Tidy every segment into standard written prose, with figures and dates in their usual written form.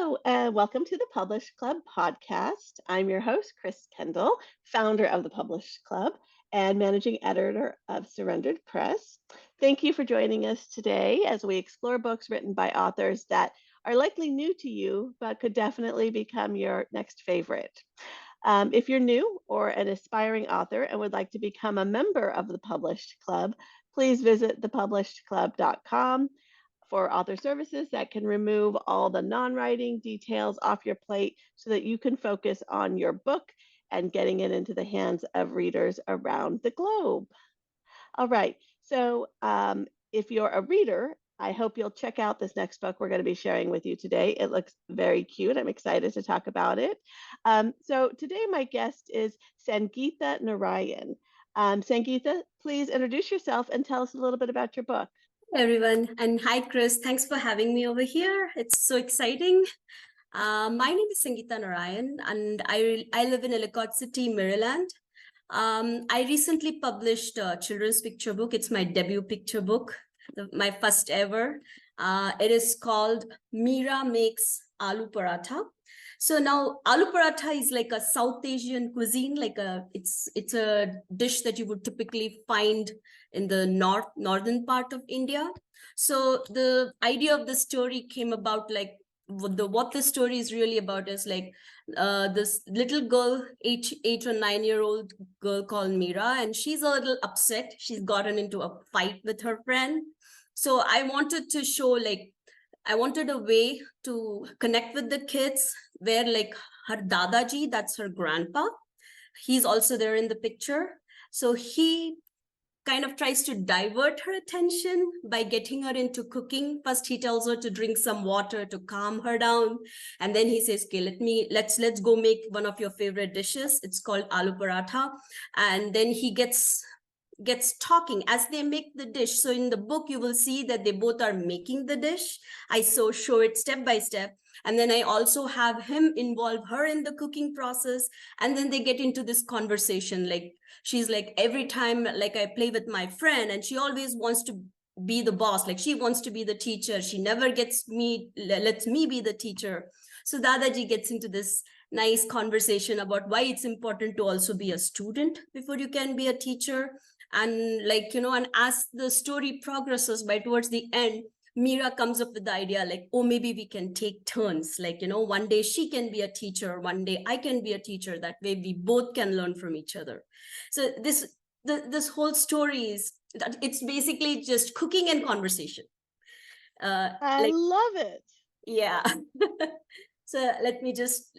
Hello, and welcome to the Publish Club podcast. I'm your host, Chris Kendall, founder of the Publish Club and managing editor of Surrendered Press. Thank you for joining us today as we explore books written by authors that are likely new to you, but could definitely become your next favorite. If you're new or an aspiring author and would like to become a member of the Published Club, please visit thepublishedclub.com for author services that can remove all the non-writing details off your plate so that you can focus on your book and getting it into the hands of readers around the globe. All right, so if you're a reader, I hope you'll check out this next book we're going to be sharing with you today. It looks very cute. I'm excited to talk about it. So today my guest is Sangeetha Narayan. Sangeetha, please introduce yourself and tell us a little bit about your book. Hey everyone, and hi Chris. Thanks for having me over here. It's so exciting. My name is Sangeetha Narayan, and I live in Ellicott City, Maryland. I recently published a children's picture book. It's my debut picture book, my first ever. It is called Meera Makes Aloo Paratha. So now Aloo Paratha is like a South Asian cuisine, it's a dish that you would typically find in the northern part of India. So the idea of the story came about what the story is really about is this little girl, 8 or 9 year old girl called Meera, and she's a little upset. She's gotten into a fight with her friend. So I wanted to show I wanted a way to connect with the kids where her Dadaji, that's her grandpa, he's also there in the picture. So he kind of tries to divert her attention by getting her into cooking. First, he tells her to drink some water to calm her down. And then he says, okay, let's go make one of your favorite dishes. It's called Aloo Paratha. And then he gets talking as they make the dish. So in the book, you will see that they both are making the dish. I show it step by step. And then I also have him involve her in the cooking process. And then they get into this conversation. She's like, every time I play with my friend and she always wants to be the boss. She wants to be the teacher. She never lets me be the teacher. So Dadaji gets into this nice conversation about why it's important to also be a student before you can be a teacher. And and as the story progresses by towards the end, Meera comes up with the idea oh, maybe we can take turns. One day she can be a teacher, one day I can be a teacher. That way we both can learn from each other. So this whole story is that it's basically just cooking and conversation. I love it. Yeah. So let me just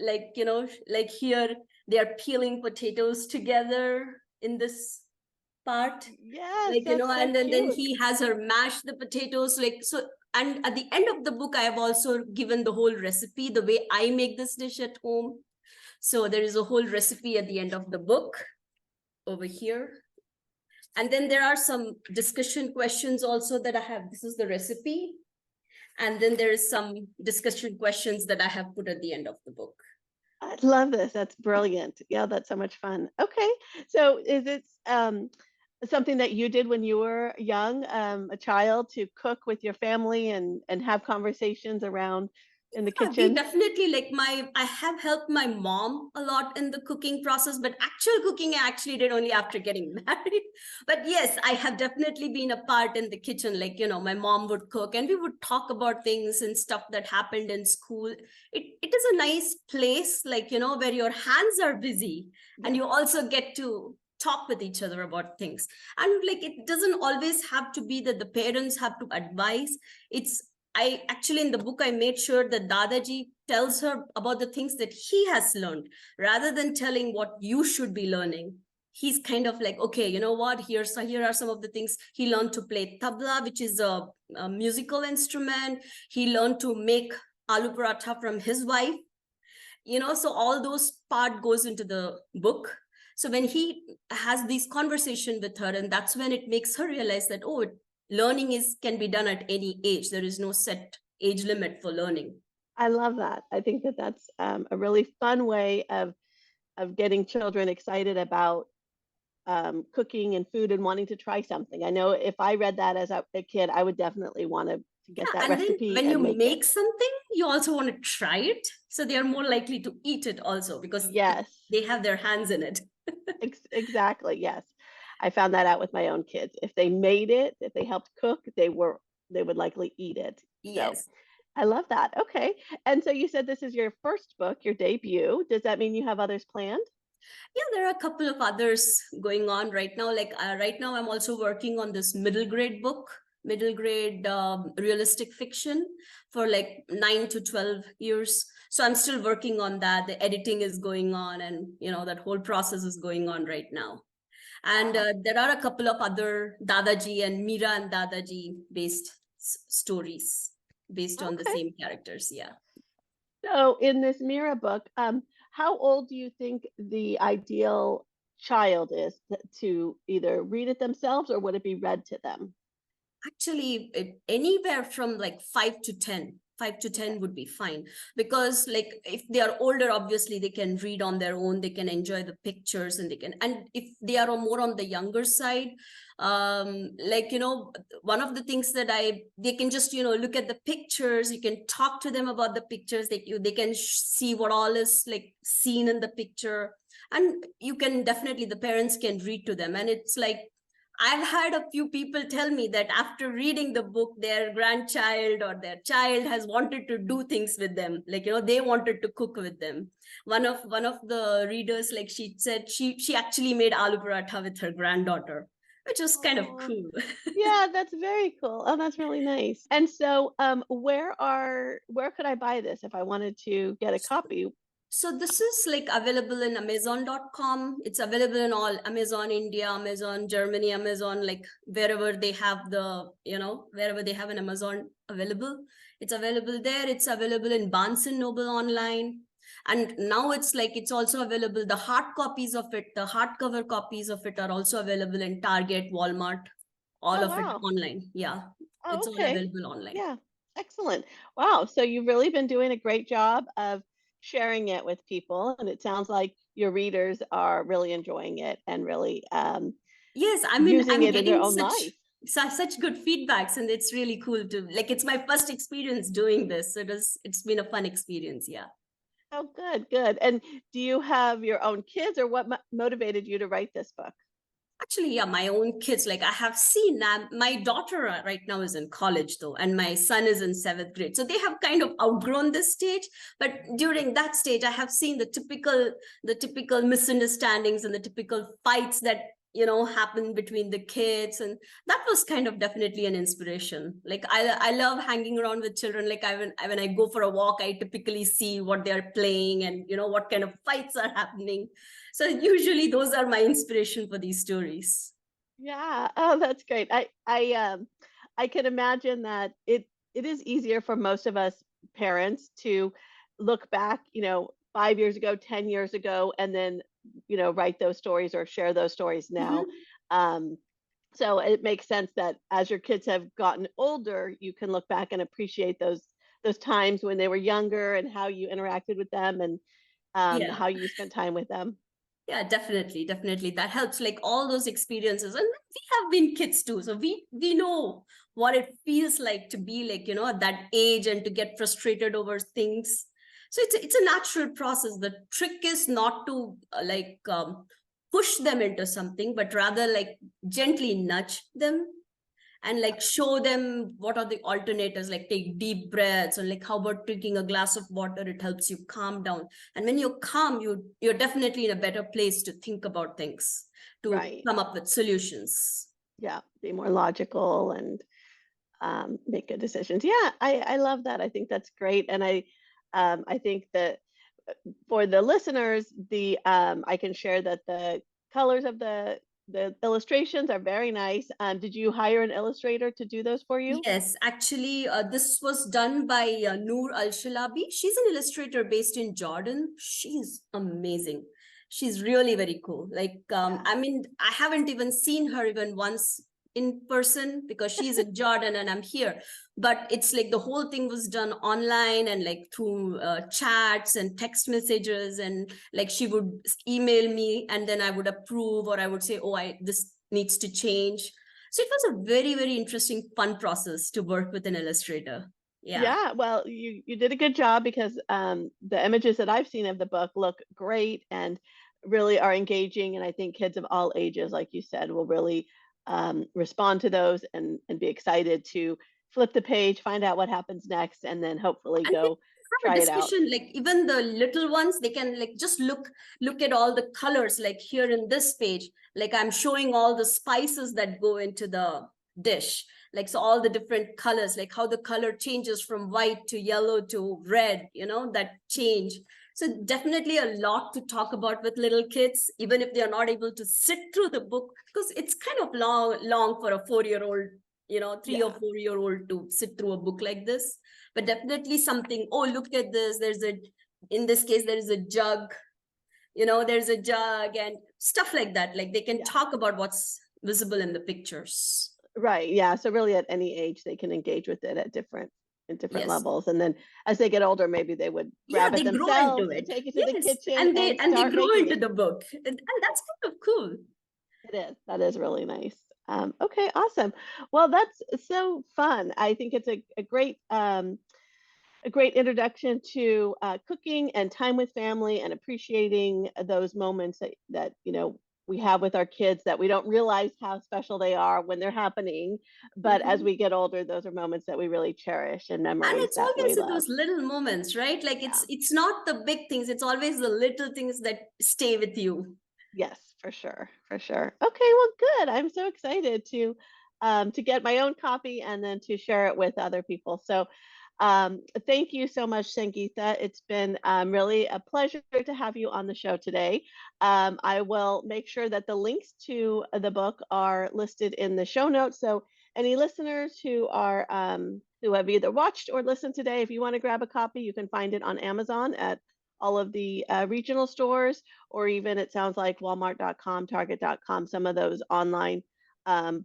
here they are peeling potatoes together in this part. Yes, And then he has her mash the potatoes so. And at the end of the book, I have also given the whole recipe, the way I make this dish at home. So there is a whole recipe at the end of the book over here. And then there are some discussion questions also that I have. This is the recipe. And then there is some discussion questions that I have put at the end of the book. I love this. That's brilliant. Yeah, that's so much fun. Okay. So is it something that you did when you were young, a child, to cook with your family and have conversations around in the kitchen? We definitely I have helped my mom a lot in the cooking process, but actual cooking I actually did only after getting married. But yes, I have definitely been a part in the kitchen. My mom would cook and we would talk about things and stuff that happened in school. It is a nice place, where your hands are busy and you also get to talk with each other about things. And it doesn't always have to be that the parents have to advise. I actually, in the book, I made sure that Dadaji tells her about the things that he has learned rather than telling what you should be learning. He's kind of okay, you know what? Here are some of the things he learned to play tabla, which is a musical instrument. He learned to make aloo paratha from his wife. So all those part goes into the book. So when he has these conversation with her, and that's when it makes her realize that, oh, learning can be done at any age. There is no set age limit for learning. I love that. I think that that's a really fun way of getting children excited about cooking and food and wanting to try something. I know if I read that as a kid, I would definitely want to to get Yeah, that and then recipe when you and make it. make something, you also want to try it. So they are more likely to eat it also because Yes, they have their hands in it. exactly. Yes. I found that out with my own kids. If they made it, if they helped cook, they would likely eat it. So Yes. I love that. Okay. And so you said this is your first book, your debut. Does that mean you have others planned? Yeah, there are a couple of others going on right now. Like right now, I'm also working on this middle grade book, middle grade realistic fiction for like 9 to 12 years. So I'm still working on that. The editing is going on, and that whole process is going on right now. And Wow. there are a couple of other Dadaji and Meera and Dadaji based stories based on the Okay. same characters. Yeah. So in this Mira book, how old do you think the ideal child is to either read it themselves or would it be read to them? Actually, anywhere from like 5 to 10. 5 to 10 Okay. would be fine because like if they are older, obviously they can read on their own, they can enjoy the pictures, and if they are more on the younger side, like one of the things that they can just look at the pictures, you can talk to them about the pictures, they can see what all is like seen in the picture, and you can definitely, the parents can read to them, and it's like I've had a few people tell me that after reading the book, their grandchild or their child has wanted to do things with them. Like, they wanted to cook with them. One of the readers, like she said, she actually made aloo paratha with her granddaughter, which was kind of Oh, cool. yeah, that's very cool. Oh, that's really nice. And so, where could I buy this if I wanted to get a copy? So this is like available in Amazon.com. It's available in all Amazon India, Amazon Germany, Amazon, like wherever they have wherever they have an Amazon available. It's available there. It's available in Barnes and Noble online. And now it's also available. The hard copies of it, the hardcover copies of it are also available in Target, Walmart, all Oh, of it wow. online. Yeah, Oh, it's all okay. available online. Yeah. Excellent. Wow. So you've really been doing a great job of sharing it with people, and it sounds like your readers are really enjoying it and really Yes, I mean, using I'm it in their getting own life. such good feedbacks, and it's really cool to like. It's my first experience doing this, so it's been a fun experience. Yeah. Oh, good, good. And do you have your own kids, or what motivated you to write this book? Actually, yeah, my own kids, like I have seen my daughter right now is in college though, and my son is in seventh grade. So they have kind of outgrown this stage. But during that stage, I have seen the typical misunderstandings and the typical fights that happen between the kids. And that was kind of definitely an inspiration. Like I love hanging around with children. Like when I go for a walk, I typically see what they're playing and what kind of fights are happening. So usually those are my inspiration for these stories. Yeah. Oh, that's great. I can imagine that it is easier for most of us parents to look back, 5 years ago, 10 years ago, and then write those stories or share those stories now. Mhm. Um, so it makes sense that as your kids have gotten older, you can look back and appreciate those times when they were younger and how you interacted with them and Yeah. how you spent time with them. Yeah, definitely, definitely. That helps. Like all those experiences, and we have been kids too, so we know what it feels like to be like at that age and to get frustrated over things. So it's a natural process. The trick is not to push them into something, but rather like gently nudge them and Yeah. like show them what are the alternatives, like take deep breaths, or like how about drinking a glass of water, it helps you calm down. And when you're calm, you're definitely in a better place to think about things, to Right. come up with solutions. Yeah. Be more logical and make good decisions. Yeah, I love that. I think that's great, and I think that for the listeners, I can share that the colors of the illustrations are very nice. Did you hire an illustrator to do those for you? Yes, actually, this was done by Noor Al Shalabi. She's an illustrator based in Jordan. She's amazing. She's really very cool. Like, Yeah. I mean, I haven't even seen her even once in person because she's in Jordan and I'm here. But it's like the whole thing was done online and like through chats and text messages, and like she would email me and then I would approve, or I would say, oh, I this needs to change. So it was a very, very interesting, fun process to work with an illustrator. Yeah. Yeah, well, you did a good job because the images that I've seen of the book look great and really are engaging. And I think kids of all ages, like you said, will really respond to those and be excited to flip the page, find out what happens next, and then hopefully And we go have a try it out. discussion, like even the little ones, they can like just look at all the colors, like here in this page, like I'm showing all the spices that go into the dish, like so all the different colors, like how the color changes from white to yellow to red, that change. So definitely a lot to talk about with little kids, even if they are not able to sit through the book, because it's kind of long for a 4-year-old, 3 or 4-year-old to sit through a book like this. But definitely something, oh, look at this, in this case there is a jug, there's a jug and stuff like that, like they can talk about what's visible in the pictures. Right. Yeah. So really at any age they can engage with it at different Yes. levels. And then as they get older, maybe they would Yeah, grab it they grow into themselves and it. take it to the Yes, kitchen and they and and they start grow making into it. the book, and that's kind of cool. It is. That is really nice. Okay, awesome. Well, that's so fun. I think it's a great introduction to cooking and time with family and appreciating those moments that we have with our kids that we don't realize how special they are when they're happening. But as Mhm. we get older, those are moments that we really cherish and And memories it's that we always in love. those little moments, right? Like Yeah. it's not the big things, it's always the little things that stay with you. Yes, for sure, for sure. Okay, well, good. I'm so excited to get my own copy and then to share it with other people. So, thank you so much, Sangeetha. It's been really a pleasure to have you on the show today. I will make sure that the links to the book are listed in the show notes. So, any listeners who have either watched or listened today, if you want to grab a copy, you can find it on Amazon at all of the regional stores, or even it sounds like Walmart.com, Target.com, some of those online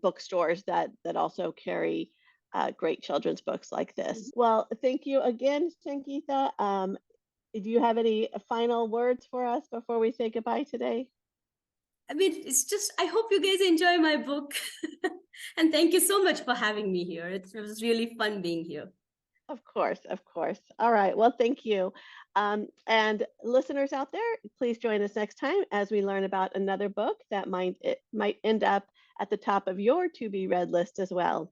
bookstores that also carry great children's books like this. Well, thank you again, Sangeetha. Do you have any final words for us before we say goodbye today? I mean, it's just, I hope you guys enjoy my book. And thank you so much for having me here. It was really fun being here. Of course, of course. All right. Well, thank you. And listeners out there, please join us next time as we learn about another book that might end up at the top of your to be read list as well.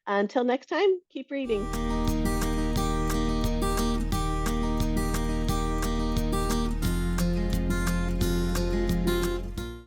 Until next time, keep reading.